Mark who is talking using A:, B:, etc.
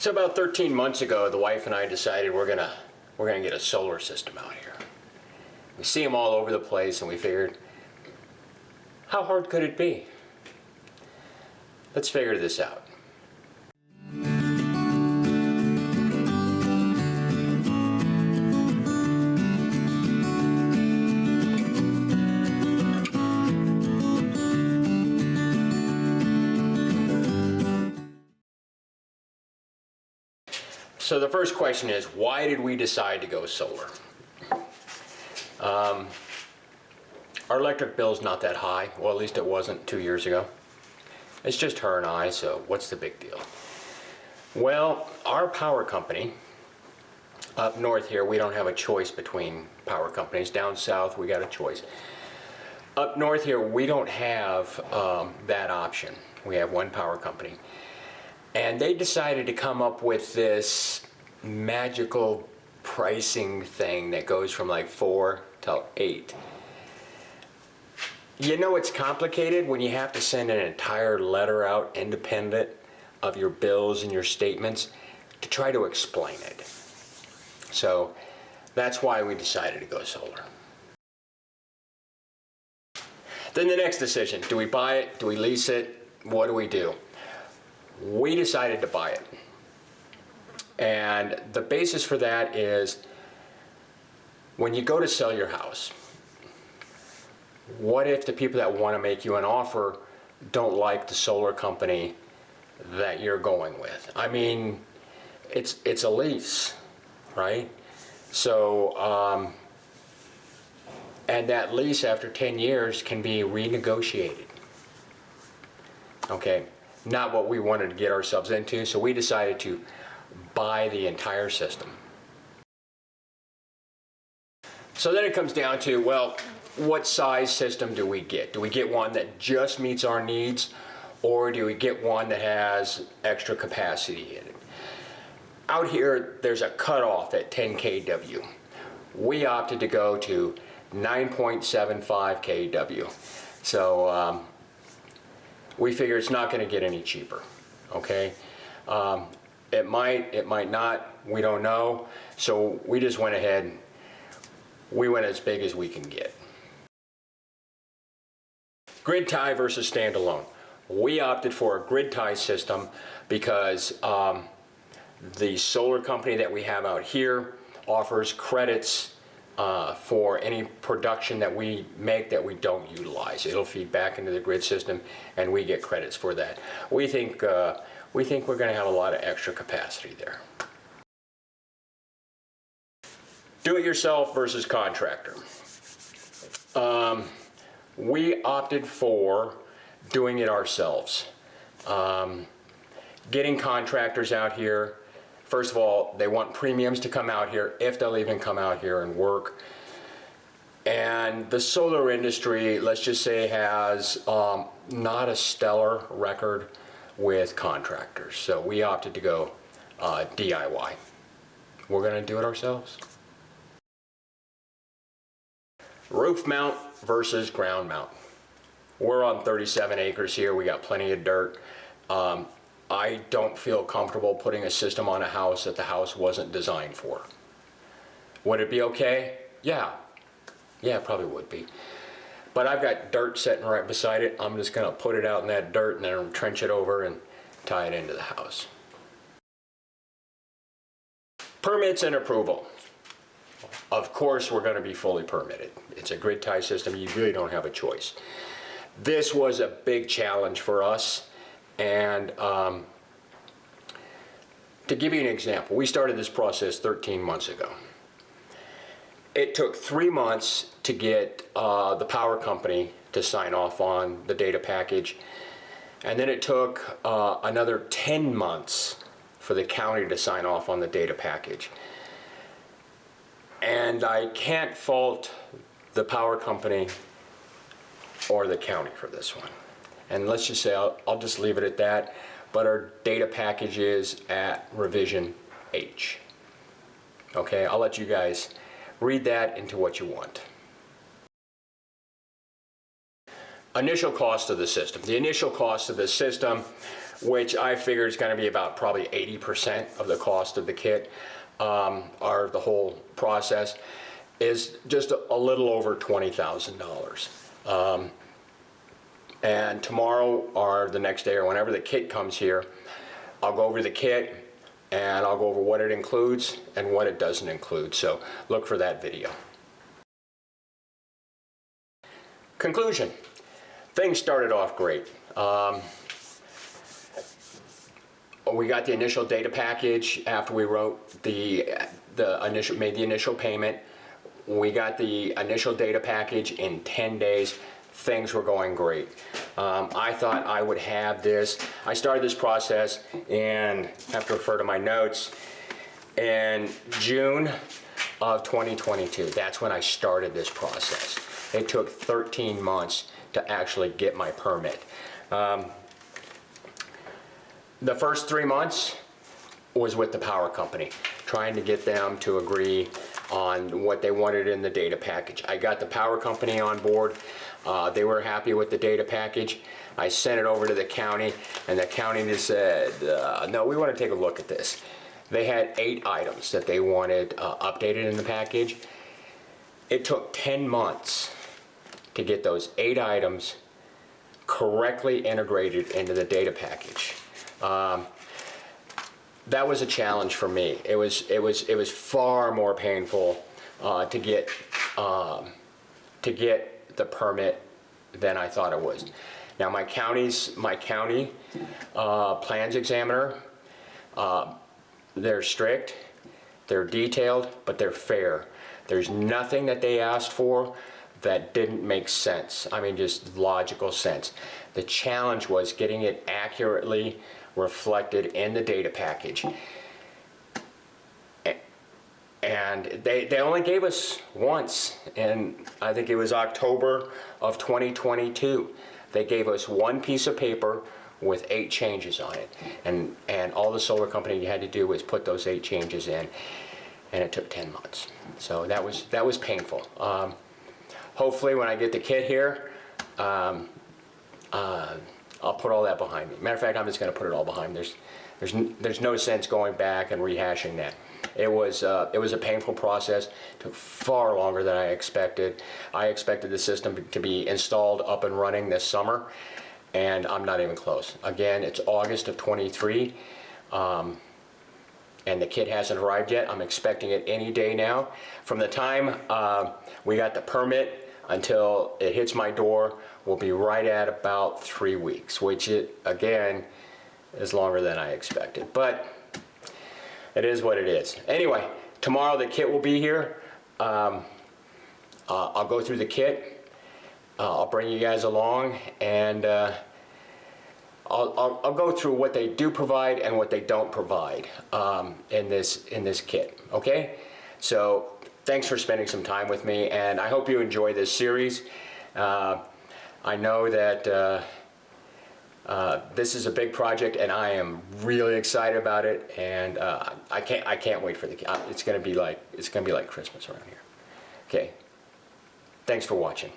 A: So about 13 months ago, the wife and I decided we're gonna get a solar system out here. We see them all over the place, and we figured, how hard could it be? Let's figure this out. So the first question is, why did we decide to go solar? Our electric bill's not that high. Well, at least it wasn't 2 years ago. It's just her and I, so what's the big deal? Well, our power company, up north here, we don't have a choice between power companies. Down south, we got a choice. Up north here, we don't have that option. We have one power company. And they decided to come up with this magical pricing thing that goes from like 4 to 8. You know it's complicated when you have to send an entire letter out independent of your bills and your statements to try to explain it. So that's why we decided to go solar. Then the next decision, do we buy it? Do we lease it? What do we do? We decided to buy it. And the basis for that is when you go to sell your house, what if the people that want to make you an offer don't like the solar company that you're going with? I mean, it's a lease, right? So, and that lease after 10 years can be renegotiated. Okay. Not what we wanted to get ourselves into, so we decided to buy the entire system. So then it comes down to, well, what size system do we get? Do we get one that just meets our needs, or do we get one that has extra capacity in it? Out here, there's a cutoff at 10 kW. We opted to go to 9.75 kW. So, we figure it's not going to get any cheaper, okay? It might not, we don't know. So we just went ahead, we went as big as we can get. Grid tie versus standalone. We opted for a grid tie system because the solar company that we have out here offers credits for any production that we make that we don't utilize. It'll feed back into the grid system, and we get credits for that. We think we're going to have a lot of extra capacity there. Do-it-yourself versus contractor. We opted for doing it ourselves. Getting contractors out here. First of all, they want premiums to come out here, if they'll even come out here and work. And the solar industry, let's just say, has not a stellar record with contractors. So we opted to go DIY. We're going to do it ourselves. Roof mount versus ground mount. We're on 37 acres here. We got plenty of dirt. I don't feel comfortable putting a system on a house that the house wasn't designed for. Would it be okay? Yeah. Yeah, it probably would be. But I've got dirt sitting right beside it. I'm just going to put it out in that dirt and then trench it over and tie it into the house. Permits and approval. Of course, we're going to be fully permitted. It's a grid tie system. You really don't have a choice. This was a big challenge for us. And to give you an example, we started this process 13 months ago. It took 3 months to get the power company to sign off on the data package. And then it took another 10 months for the county to sign off on the data package. And I can't fault the power company or the county for this one. And let's just say, I'll just leave it at that, but our data package is at revision H. Okay, I'll let you guys read that into what you want. Initial cost of the system. The initial cost of the system which I figure is going to be about probably 80% of the cost of the kit, or the whole process, is just a little over $20,000. And tomorrow or the next day or whenever the kit comes here, I'll go over the kit and I'll go over what it includes and what it doesn't include. So look for that video. Conclusion. Things started off great. We got the initial data package after we wrote made the initial payment. We got the initial data package in 10 days. Things were going great. I thought I would have this. I started this process, and I have to refer to my notes, in June of 2022. That's when I started this process. It took 13 months to actually get my permit. The first 3 months was with the power company, trying to get them to agree on what they wanted in the data package. I got the power company on board. They were happy with the data package. I sent it over to the county, and the county just said, no, we want to take a look at this. They had 8 items that they wanted updated in the package. It took 10 months to get those 8 items correctly integrated into the data package. That was a challenge for me. It was far more painful to get the permit than I thought it was. Now my county plans examiner, they're strict, they're detailed, but they're fair. There's nothing that they asked for that didn't make sense. I mean, just logical sense. The challenge was getting it accurately reflected in the data package. And they only gave us once, and I think it was October of 2022. They gave us one piece of paper with 8 changes on it. And all the solar company had to do was put those 8 changes in, and it took 10 months. So that was painful. Hopefully when I get the kit here, I'll put all that behind me. Matter of fact, I'm just going to put it all behind me. There's no sense going back and rehashing that. It was a painful process. It took far longer than I expected. I expected the system to be installed, up and running this summer, and I'm not even close. Again, it's August of 23, and the kit hasn't arrived yet. I'm expecting it any day now. From the time we got the permit until it hits my door will be right at about 3 weeks, which again is longer than I expected, but it is what it is. Anyway, tomorrow the kit will be here. I'll go through the kit. I'll bring you guys along, and I'll go through what they do provide and what they don't provide in this kit. Okay, so thanks for spending some time with me, and I hope you enjoy this series. I know that this is a big project, and I am really excited about it, and I can't wait for the. It's gonna be like Christmas around here. Okay, thanks for watching.